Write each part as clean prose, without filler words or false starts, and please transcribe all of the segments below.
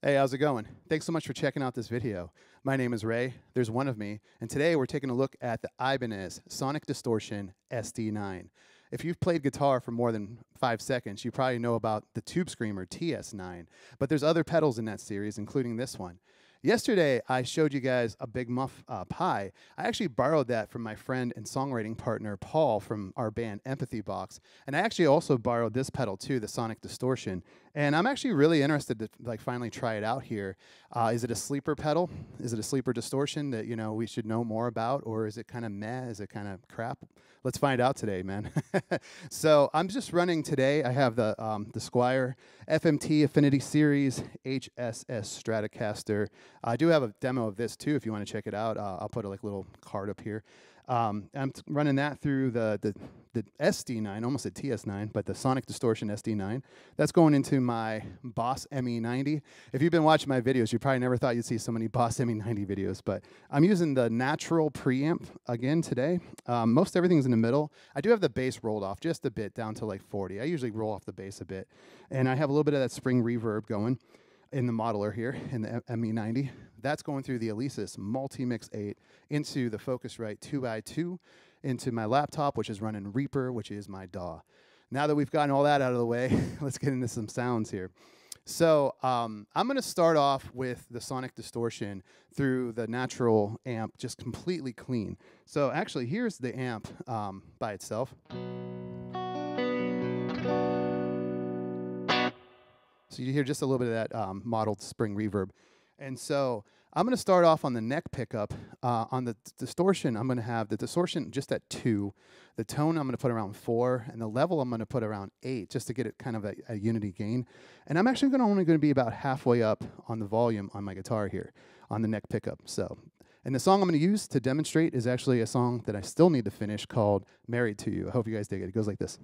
Hey, how's it going? Thanks so much for checking out this video. My name is Ray, there's one of me, and today we're taking a look at the Ibanez Sonic Distortion SD9. If you've played guitar for more than 5 seconds, you probably know about the Tubescreamer TS9, but there's other pedals in that series, including this one. Yesterday, I showed you guys a Big Muff Pi. I actually borrowed that from my friend and songwriting partner, Paul, from our band Empathy Box. And I actually also borrowed this pedal too, the Sonic Distortion. And I'm actually really interested to finally try it out here. Is it a sleeper pedal? Is it a sleeper distortion that we should know more about? Or is it kind of meh? Is it kind of crap? Let's find out today, man. So I'm just running today. I have the Squier FMT Affinity Series HSS Stratocaster. I do have a demo of this too if you want to check it out. I'll put a little card up here. I'm running that through the SD9, almost a TS9, but the Sonic Distortion SD9. That's going into my Boss ME90. If you've been watching my videos, you probably never thought you'd see so many Boss ME90 videos, but I'm using the natural preamp again today. Most everything's in the middle. I do have the bass rolled off just a bit down to like 40. I usually roll off the bass a bit. And I have a little bit of that spring reverb going in the modeler here in the ME90. That's going through the Alesis Multi-Mix 8 into the Focusrite 2x2 into my laptop, which is running Reaper, which is my DAW. Now that we've gotten all that out of the way, let's get into some sounds here. So I'm going to start off with the Sonic Distortion through the natural amp, just completely clean. So actually, here's the amp by itself. So you hear just a little bit of that modeled spring reverb. And so I'm going to start off on the neck pickup. On the distortion, I'm going to have the distortion just at 2. The tone I'm going to put around 4. And the level I'm going to put around 8 just to get it kind of a unity gain. And I'm actually only going to be about halfway up on the volume on my guitar here on the neck pickup. And the song I'm going to use to demonstrate is actually a song that I still need to finish called Married to You. I hope you guys dig it. It goes like this.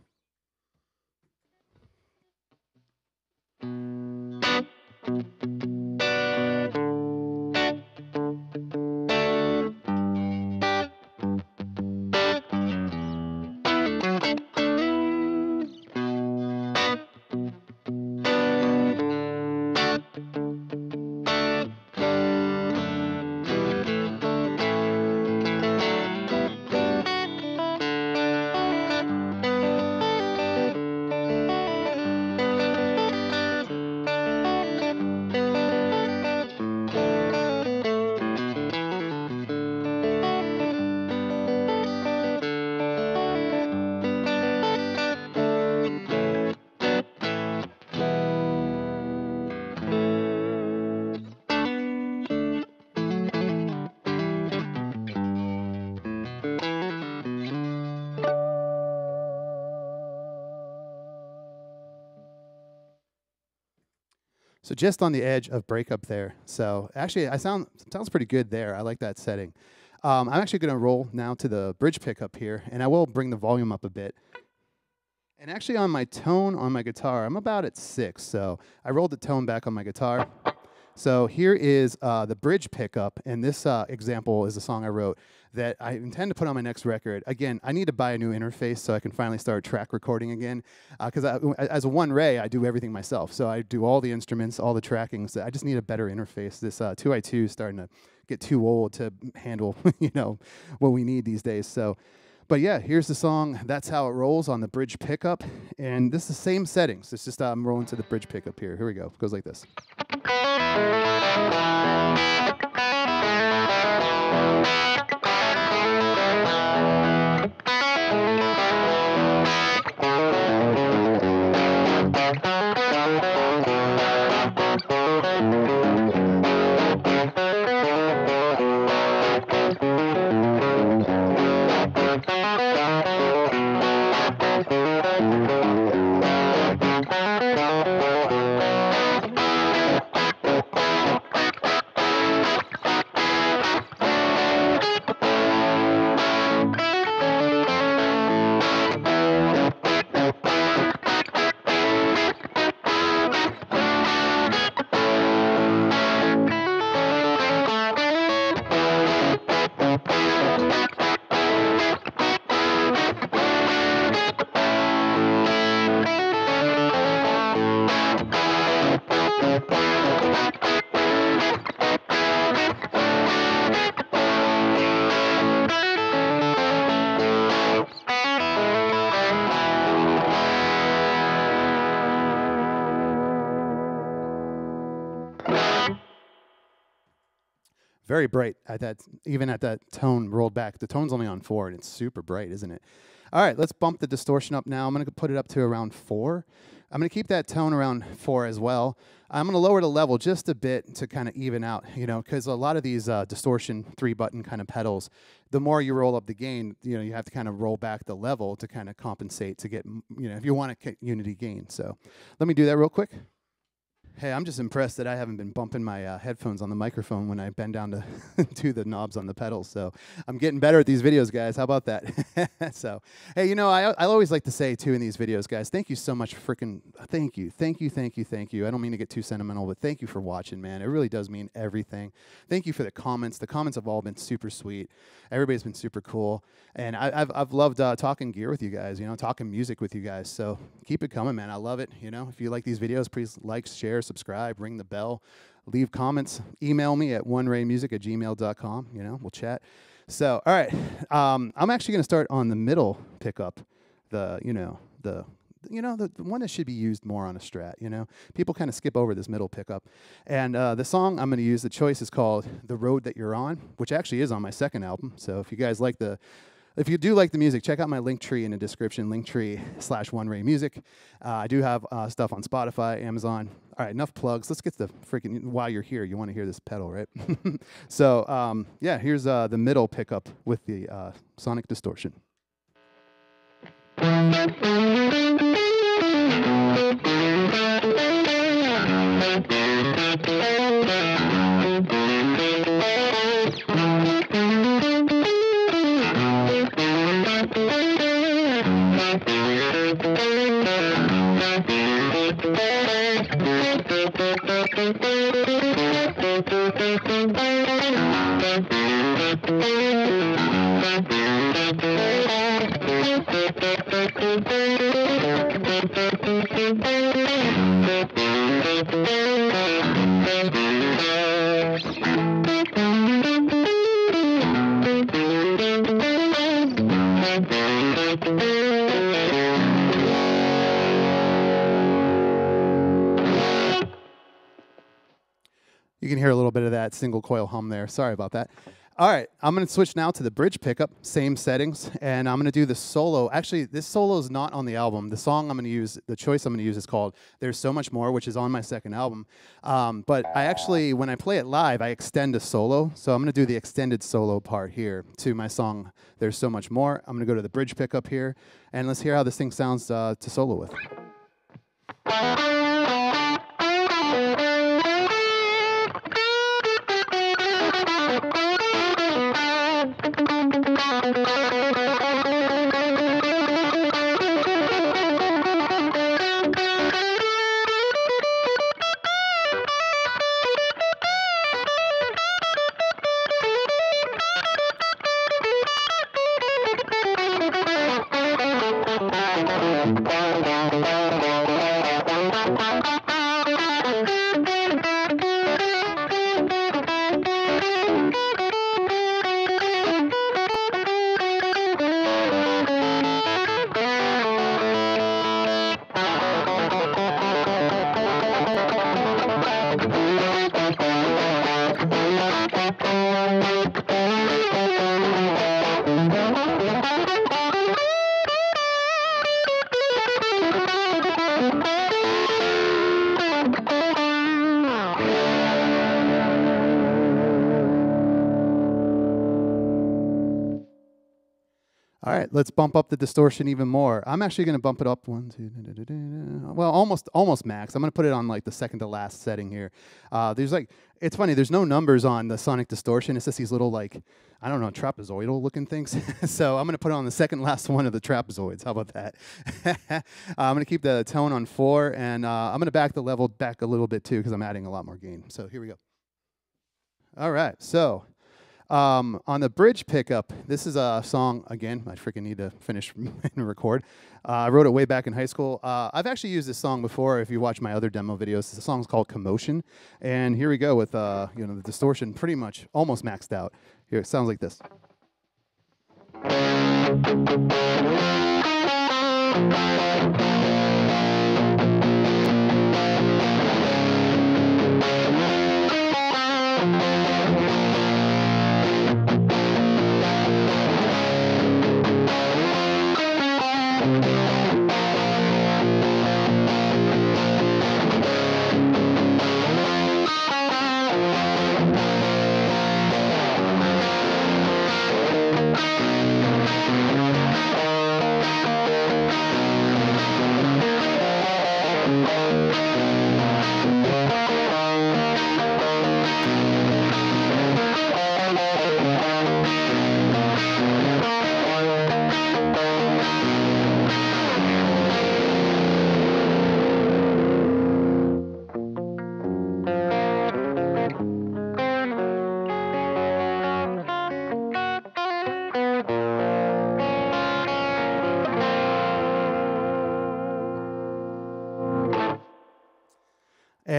So just on the edge of breakup there. So actually, sounds pretty good there. I like that setting. I'm actually going to roll now to the bridge pickup here, and I will bring the volume up a bit. And actually on my tone on my guitar, I'm about at 6. So I rolled the tone back on my guitar. So here is the bridge pickup, and this example is a song I wrote that I intend to put on my next record. Again, I need to buy a new interface so I can finally start track recording again. Because as a One Ray, I do everything myself. So I do all the instruments, all the tracking. So I just need a better interface. This 2i2 is starting to get too old to handle, what we need these days. So, but yeah, here's the song. That's how it rolls on the bridge pickup. And this is the same settings. It's just I'm rolling to the bridge pickup here. Here we go. It goes like this. Very bright at that, even at that tone rolled back. The tone's only on 4, and it's super bright, isn't it? All right, let's bump the distortion up now. I'm going to put it up to around 4. I'm going to keep that tone around 4 as well. I'm going to lower the level just a bit to kind of even out, you know, because a lot of these distortion 3-button kind of pedals, the more you roll up the gain, you know, you have to kind of roll back the level to kind of compensate to get, you know, if you want to get unity gain. So let me do that real quick. Hey, I'm just impressed that I haven't been bumping my headphones on the microphone when I bend down to do the knobs on the pedals. So I'm getting better at these videos, guys. How about that? So, hey, you know, I always like to say, too, in these videos, guys, thank you so much. Thank you. I don't mean to get too sentimental, but thank you for watching, man. It really does mean everything. Thank you for the comments. The comments have all been super sweet. Everybody's been super cool. And I've loved talking gear with you guys, you know, talking music with you guys. So keep it coming, man. I love it. You know, if you like these videos, please like, share, subscribe, ring the bell, leave comments, email me at oneraymusic@gmail.com. You know, we'll chat. So, all right, I'm actually going to start on the middle pickup, the one that should be used more on a Strat. You know, people kind of skip over this middle pickup. And the song I'm going to use, the choice is called "The Road That You're On," which actually is on my second album. So if you guys like if you do like the music, check out my link tree in the description, linktree/oneraymusic. I do have stuff on Spotify, Amazon. All right, enough plugs. Let's get the freaking, while you're here, you want to hear this pedal, right? So, yeah, here's the middle pickup with the Sonic Distortion. You can hear a little bit of that single coil hum there. Sorry about that. All right, I'm going to switch now to the bridge pickup, same settings, and I'm going to do the solo. Actually, this solo is not on the album. The song I'm going to use, the choice I'm going to use is called "There's So Much More," which is on my second album. But I actually, when I play it live, I extend a solo. So I'm going to do the extended solo part here to my song "There's So Much More." I'm going to go to the bridge pickup here, and let's hear how this thing sounds to solo with. All right, let's bump up the distortion even more. I'm actually going to bump it up 1, 2, well, almost max. I'm going to put it on like the second to last setting here. There's like, it's funny, there's no numbers on the Sonic Distortion. It's just these little like, I don't know, trapezoidal looking things. So I'm going to put it on the second last one of the trapezoids. How about that? I'm going to keep the tone on 4, and I'm going to back the level back a little bit too because I'm adding a lot more gain. So here we go. All right, so on the bridge pickup, this is a song, again, I freaking need to finish and record. I wrote it way back in high school. I've actually used this song before if you watch my other demo videos. The song's called Commotion. And here we go with the distortion pretty much almost maxed out. Here, it sounds like this.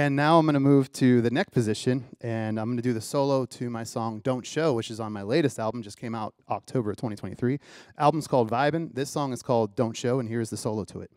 And now I'm going to move to the neck position, and I'm going to do the solo to my song Don't Show, which is on my latest album, just came out October 2023. Album's called Vibin'. This song is called Don't Show, and here's the solo to it.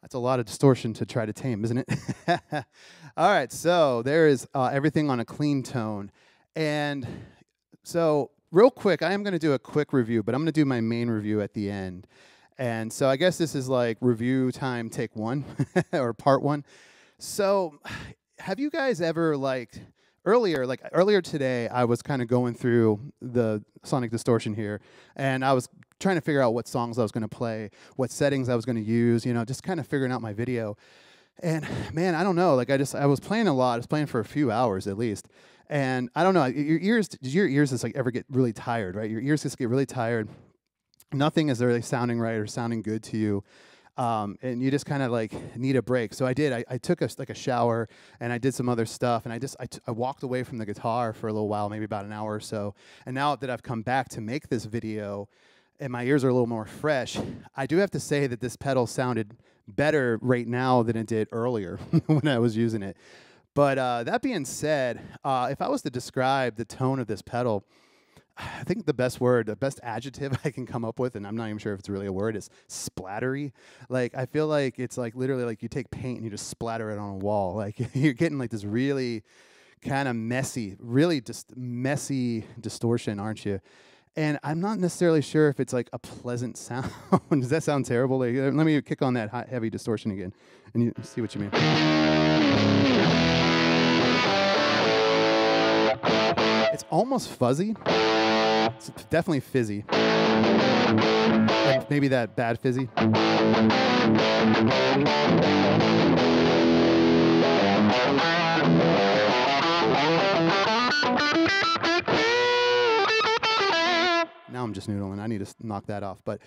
That's a lot of distortion to try to tame, isn't it? All right, so there is everything on a clean tone. And so real quick, I am going to do a quick review, but I'm going to do my main review at the end. And so I guess this is like review time take one or part one. So have you guys ever earlier today, I was kind of going through the Sonic Distortion here, and I was trying to figure out what songs I was going to play, what settings I was going to use, you know, just kind of figuring out my video. And man, I don't know, like I was playing a lot. I was playing for a few hours at least. And I don't know, did your ears just like ever get really tired, right? Your ears just get really tired. Nothing is really sounding right or sounding good to you. And you just kind of like need a break. So I did. I took a shower and I did some other stuff, and I walked away from the guitar for a little while, maybe about an hour or so. And now that I've come back to make this video, and my ears are a little more fresh, I do have to say that this pedal sounded better right now than it did earlier when I was using it. But that being said, if I was to describe the tone of this pedal, I think the best adjective I can come up with, and I'm not even sure if it's really a word, is splattery. Like, I feel like it's like literally like you take paint and you just splatter it on a wall. Like, you're getting like this really kind of messy, really just messy distortion, aren't you? And I'm not necessarily sure if it's like a pleasant sound. Does that sound terrible? Like, let me kick on that hot, heavy distortion again, and you see what you mean. It's almost fuzzy. It's definitely fizzy. Like maybe that bad fizzy. Now I'm just noodling. I need to knock that off. But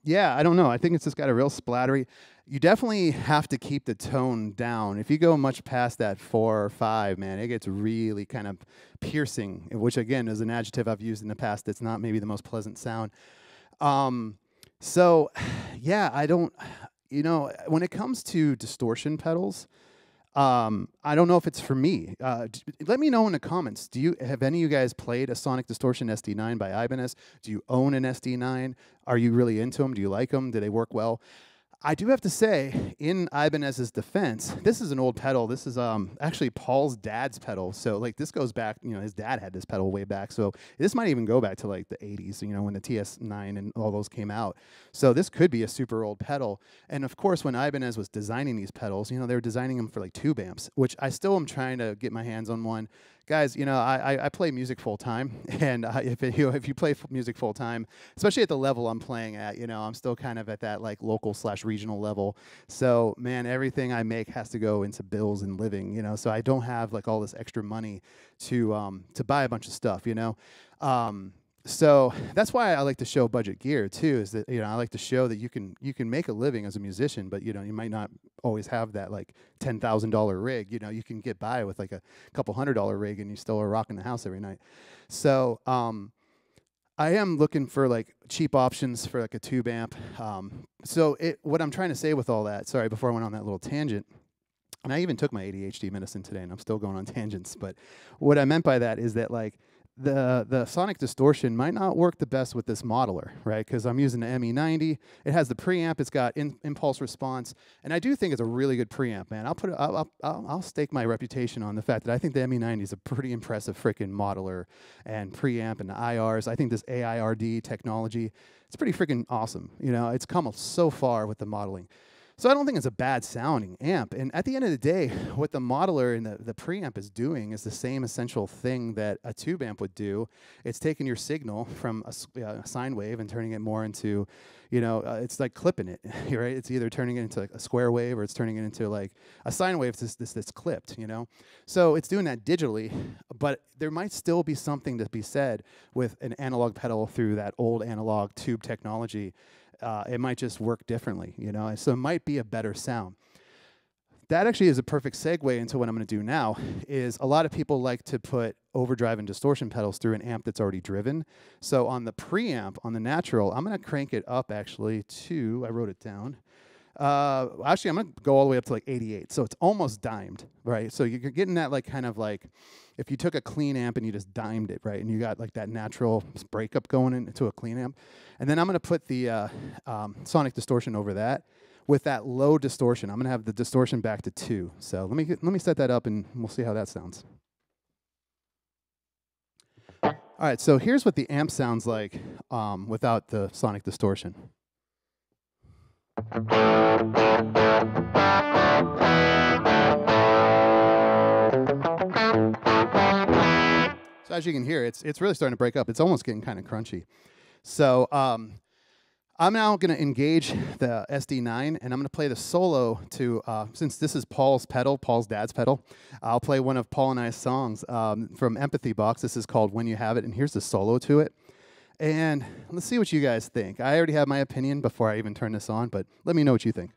yeah, I don't know. I think it's just got a real splattery. You definitely have to keep the tone down. If you go much past that 4 or 5, man, it gets really kind of piercing, which again is an adjective I've used in the past that's not maybe the most pleasant sound. So yeah, I don't, you know, when it comes to distortion pedals, I don't know if it's for me. Let me know in the comments. Have any of you guys played a Sonic Distortion SD9 by Ibanez? Do you own an SD9? Are you really into them? Do you like them? Do they work well? I do have to say, in Ibanez's defense, this is an old pedal. This is actually Paul's dad's pedal. So like this goes back, you know, his dad had this pedal way back. So this might even go back to like the 80s, you know, when the TS9 and all those came out. So this could be a super old pedal. And of course, when Ibanez was designing these pedals, you know, they were designing them for like tube amps, which I still am trying to get my hands on one. Guys, you know, I play music full time, and if you play music full time, especially at the level I'm playing at, you know, I'm still kind of at that like local/regional level. So man, everything I make has to go into bills and living, you know. So I don't have like all this extra money to buy a bunch of stuff, you know. So that's why I like to show budget gear too, is that, you know, I like to show that you can make a living as a musician, but you know, you might not always have that like $10,000 rig. You know, you can get by with like a couple $100 rig and you still are rocking the house every night. So I am looking for like cheap options for like a tube amp. So what I'm trying to say with all that, sorry, before I went on that little tangent, and I even took my ADHD medicine today and I'm still going on tangents, but what I meant by that is that like the Sonic Distortion might not work the best with this modeler, right? Because I'm using the ME90. It has the preamp. It's got impulse response, and I do think it's a really good preamp, man. I'll stake my reputation on the fact that I think the ME90 is a pretty impressive freaking modeler and preamp, and the IRs. I think this AIRD technology, it's pretty freaking awesome. You know, it's come so far with the modeling. So I don't think it's a bad sounding amp. And at the end of the day, what the modeler and the preamp is doing is the same essential thing that a tube amp would do. It's taking your signal from a sine wave and turning it more into, it's like clipping it, right? It's either turning it into like a square wave or it's turning it into like a sine wave that's clipped, So it's doing that digitally, but there might still be something to be said with an analog pedal through that old analog tube technology. It might just work differently, so it might be a better sound. That actually is a perfect segue into what I'm going to do now. Is a lot of people like to put overdrive and distortion pedals through an amp that's already driven. So on the preamp, on the natural, I'm going to crank it up actually to, I wrote it down. Actually, I'm going to go all the way up to like 88. So it's almost dimed, right? So you're getting that like kind of like, if you took a clean amp and you just dimed it, right? And you got like that natural breakup going into a clean amp. And then I'm going to put the Sonic Distortion over that with that low distortion. I'm going to have the distortion back to 2. So let me set that up and we'll see how that sounds. All right, so here's what the amp sounds like without the Sonic Distortion. So as you can hear, it's really starting to break up. It's almost getting kind of crunchy. So I'm now going to engage the SD9, and I'm going to play the solo to, since this is Paul's pedal, Paul's dad's pedal, I'll play one of Paul and I's songs from Empathy Box. This is called When You Have It, and here's the solo to it. And let's see what you guys think. I already have my opinion before I even turn this on, but let me know what you think.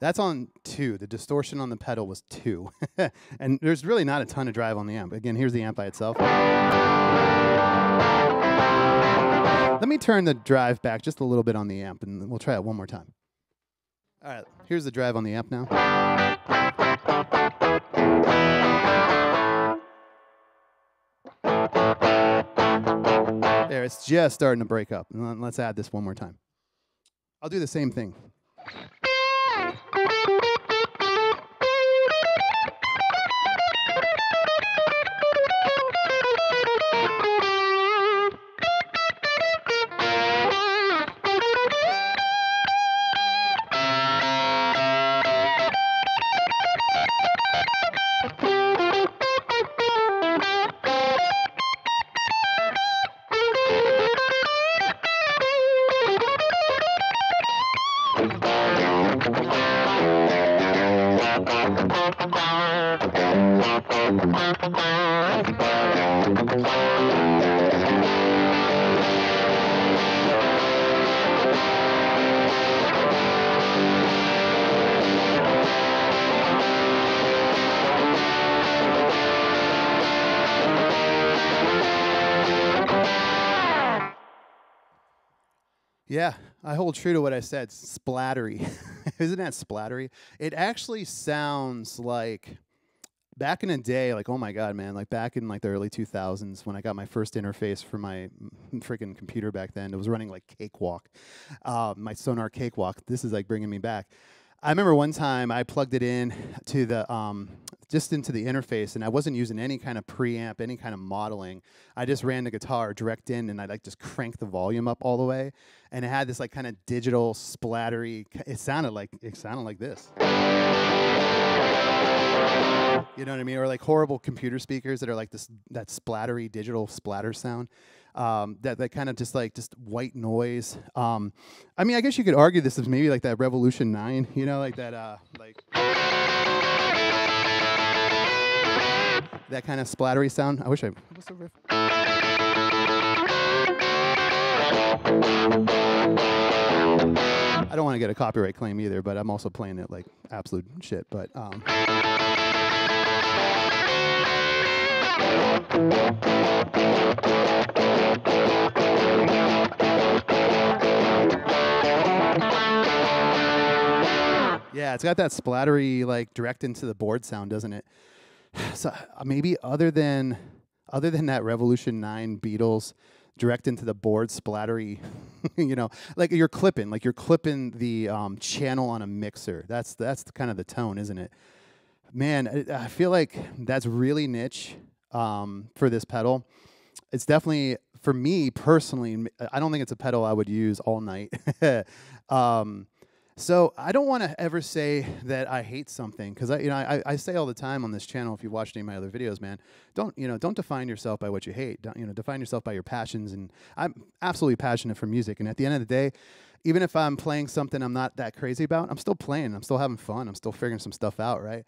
That's on 2. The distortion on the pedal was 2. And there's really not a ton of drive on the amp. Again, here's the amp by itself. Let me turn the drive back just a little bit on the amp, and we'll try it one more time. All right, here's the drive on the amp now. There, it's just starting to break up. And let's add this one more time. I'll do the same thing. Yeah, I hold true to what I said. Splattery. Isn't that splattery? It actually sounds like back in the day, like, oh my God, man, like back in like the early 2000s when I got my first interface for my freaking computer back then, it was running like Cakewalk, my Sonar Cakewalk. This is like bringing me back. I remember one time I plugged it in to the, just into the interface, and I wasn't using any kind of preamp, any kind of modeling. I just ran the guitar direct in, and I like just cranked the volume up all the way, and it had this like kind of digital splattery. It sounded like this. You know what I mean? Or like horrible computer speakers that are like this, that splattery digital splatter sound. that kind of just white noise. I mean, I guess you could argue this is maybe like that Revolution 9, you know, like that that kind of splattery sound. I wish what's the riff? I don't want to get a copyright claim either, but I'm also playing it like absolute shit. But yeah, it's got that splattery, like direct into the board sound, doesn't it? So maybe other than that Revolution 9 Beatles direct into the board splattery, you know, like you're clipping the channel on a mixer. That's kind of the tone, isn't it? Man, I feel like that's really niche for this pedal. It's definitely, for me personally, I don't think it's a pedal I would use all night. So I don't want to ever say that I hate something, because I say all the time on this channel, if you watched any of my other videos, man, don't define yourself by what you hate. Define yourself by your passions. And I'm absolutely passionate for music. And at the end of the day, even if I'm playing something I'm not that crazy about, I'm still playing. I'm still having fun. I'm still figuring some stuff out, right?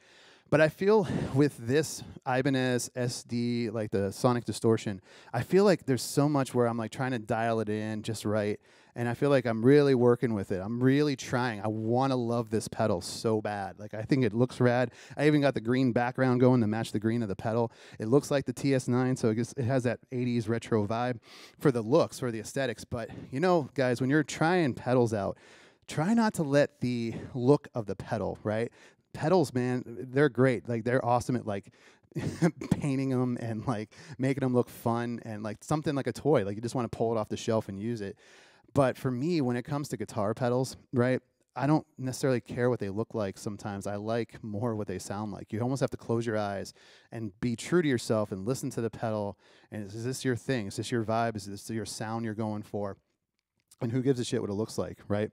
But I feel with this Ibanez SD, like the Sonic Distortion, I feel like there's so much where I'm like trying to dial it in just right. And I feel like I'm really working with it. I'm really trying. I want to love this pedal so bad. Like, I think it looks rad. I even got the green background going to match the green of the pedal. It looks like the TS9, so it has that 80s retro vibe for the looks, for the aesthetics. But, you know, guys, when you're trying pedals out, try not to let the look of the pedal, right? Pedals, man, they're great. Like, they're awesome at, like, painting them and, like, making them look fun and, like, something like a toy. Like, you just want to pull it off the shelf and use it. But for me, when it comes to guitar pedals, right, I don't necessarily care what they look like sometimes. I like more what they sound like. You almost have to close your eyes and be true to yourself and listen to the pedal. And is this your thing? Is this your vibe? Is this your sound you're going for? And who gives a shit what it looks like, right?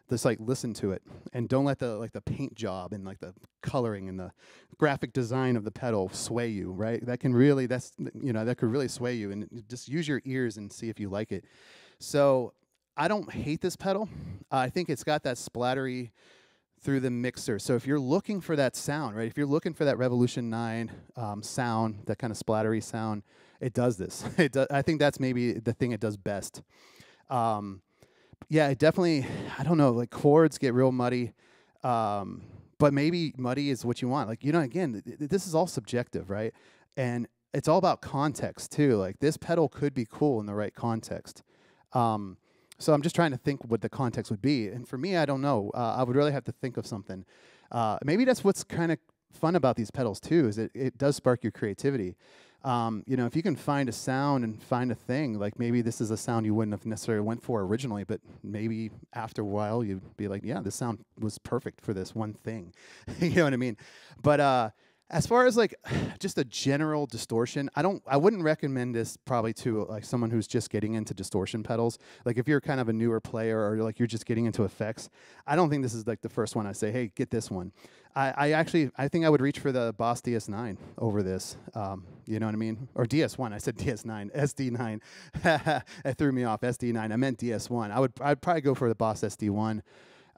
Just like listen to it, and don't let the paint job and like the coloring and the graphic design of the pedal sway you, right? That could really sway you, and just use your ears and see if you like it. So I don't hate this pedal. I think it's got that splattery through the mixer. So if you're looking for that sound, right? If you're looking for that Revolution 9 sound, that kind of splattery sound, it does this. I think that's maybe the thing it does best. Yeah, it definitely, I don't know, like chords get real muddy, but maybe muddy is what you want. Like, again, this is all subjective, right? And it's all about context too. Like, this pedal could be cool in the right context. So I'm just trying to think what the context would be. And for me, I don't know. I would really have to think of something. Maybe that's what's kind of fun about these pedals too, is it does spark your creativity. If you can find a sound and find a thing, like maybe this is a sound you wouldn't have necessarily went for originally, but maybe after a while you'd be like, yeah, this sound was perfect for this one thing. You know what I mean? But as far as like just a general distortion, I wouldn't recommend this probably to like someone who's just getting into distortion pedals. Like if you're kind of a newer player or like you're just getting into effects, I don't think this is like the first one I say, hey, get this one. I think I would reach for the Boss DS9 over this. You know what I mean? Or DS1. I said DS9, SD9. It threw me off. SD9. I meant DS1. I'd probably go for the Boss SD1.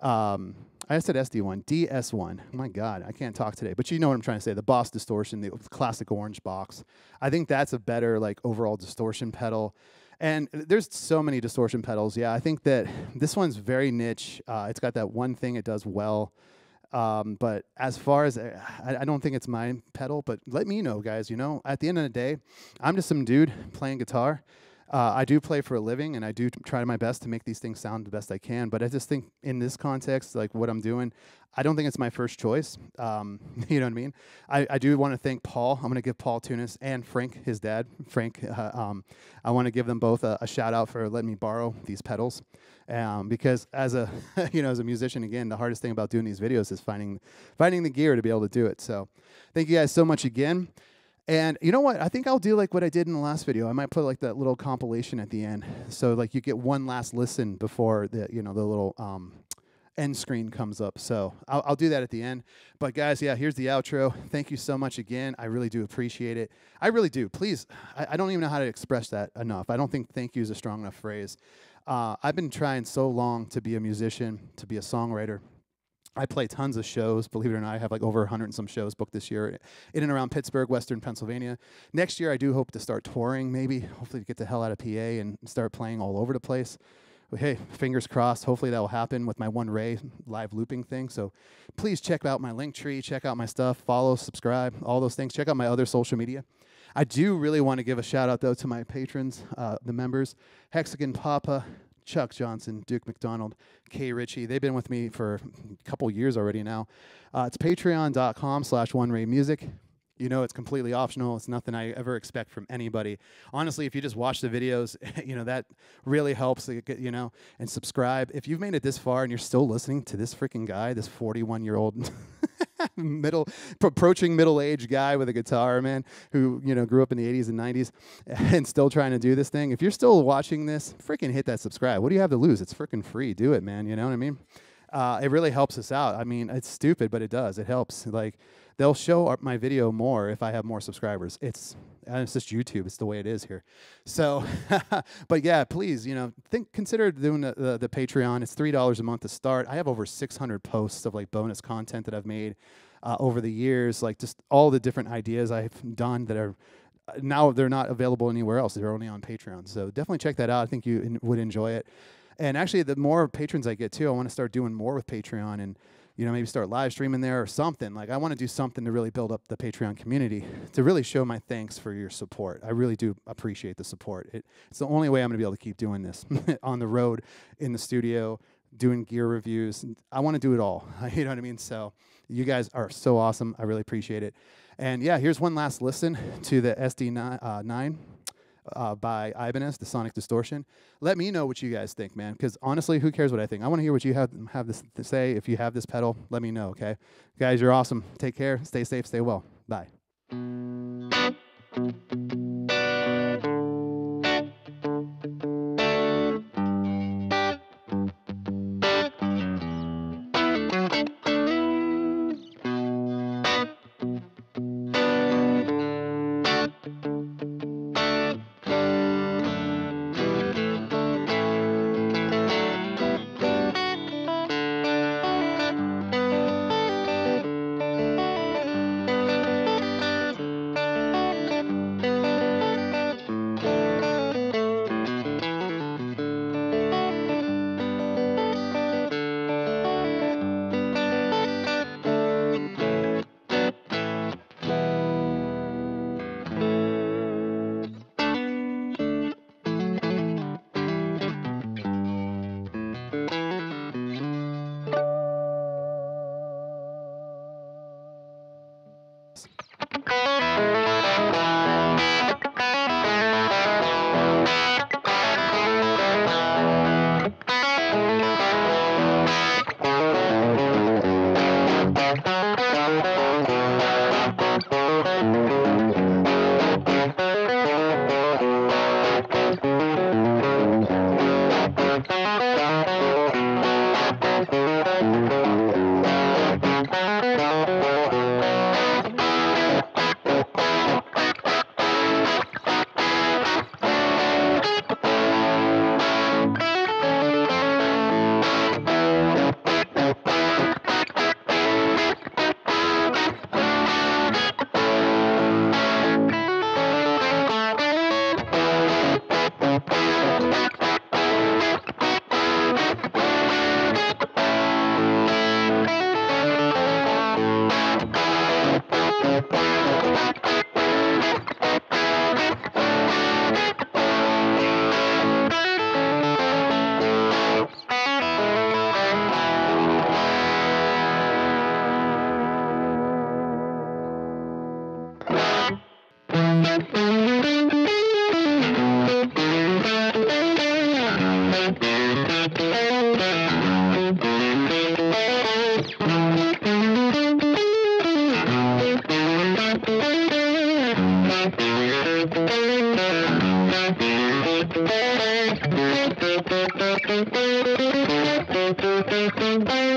I said SD1, DS1. Oh my God, I can't talk today. But you know what I'm trying to say. The Boss Distortion, the classic orange box. I think that's a better like overall distortion pedal. And there's so many distortion pedals. Yeah, I think that this one's very niche. It's got that one thing it does well. But as far as, I don't think it's my pedal. But let me know, guys. At the end of the day, I'm just some dude playing guitar. I do play for a living, and I do try my best to make these things sound the best I can. But I just think in this context, like what I'm doing, I don't think it's my first choice. You know what I mean? I do want to thank Paul. I'm going to give Paul Tunis and Frank, his dad, Frank. I want to give them both a shout out for letting me borrow these pedals. Because as a as a musician, again, the hardest thing about doing these videos is finding the gear to be able to do it. So thank you guys so much again. And you know what? I think I'll do like what I did in the last video. I might put like that little compilation at the end, so like you get one last listen before the the little end screen comes up. So I'll do that at the end. But guys, yeah, here's the outro. Thank you so much again. I really do appreciate it. I really do. Please, I don't even know how to express that enough. I don't think thank you is a strong enough phrase. I've been trying so long to be a musician, to be a songwriter. I play tons of shows. Believe it or not, I have like over 100 and some shows booked this year in and around Pittsburgh, Western Pennsylvania. Next year, I do hope to start touring, maybe. Hopefully to get the hell out of PA and start playing all over the place. But hey, fingers crossed. Hopefully that will happen with my One Ray live looping thing. So please check out my Linktree, check out my stuff, follow, subscribe, all those things. Check out my other social media. I do really want to give a shout out, though, to my patrons, the members, Hexagon Papa, Chuck Johnson, Duke McDonald, Kay Ritchie. They've been with me for a couple years already now. It's patreon.com/OneRayMusic. You know, it's completely optional. It's nothing I ever expect from anybody. Honestly, if you just watch the videos, you know, that really helps, you know, and subscribe. If you've made it this far and you're still listening to this freaking guy, this 41-year-old approaching middle-aged guy with a guitar, man, who, you know, grew up in the 80s and 90s and still trying to do this thing. If you're still watching this, freaking hit that subscribe. What do you have to lose? It's freaking free. Do it, man. You know what I mean? It really helps us out. I mean, it's stupid, but it does. It helps. Like, they'll show my video more if I have more subscribers. It's just YouTube. It's the way it is here. So, but yeah, please, you know, consider doing the Patreon. It's $3 a month to start. I have over 600 posts of like bonus content that I've made over the years, like just all the different ideas I've done that are now they're not available anywhere else. They're only on Patreon. So definitely check that out. I think you would enjoy it. And actually, the more patrons I get too, I want to start doing more with Patreon and, you know, maybe start live streaming there or something. Like, I want to do something to really build up the Patreon community, to really show my thanks for your support. I really do appreciate the support. It's the only way I'm going to be able to keep doing this on the road, in the studio, doing gear reviews. I want to do it all. You know what I mean? So you guys are so awesome. I really appreciate it. And yeah, here's one last listen to the SD9 by Ibanez, the Sonic Distortion. Let me know what you guys think, man, because honestly, who cares what I think? I want to hear what you have this to say. If you have this pedal, let me know, okay? Guys, you're awesome. Take care. Stay safe. Stay well. Bye. Thank you.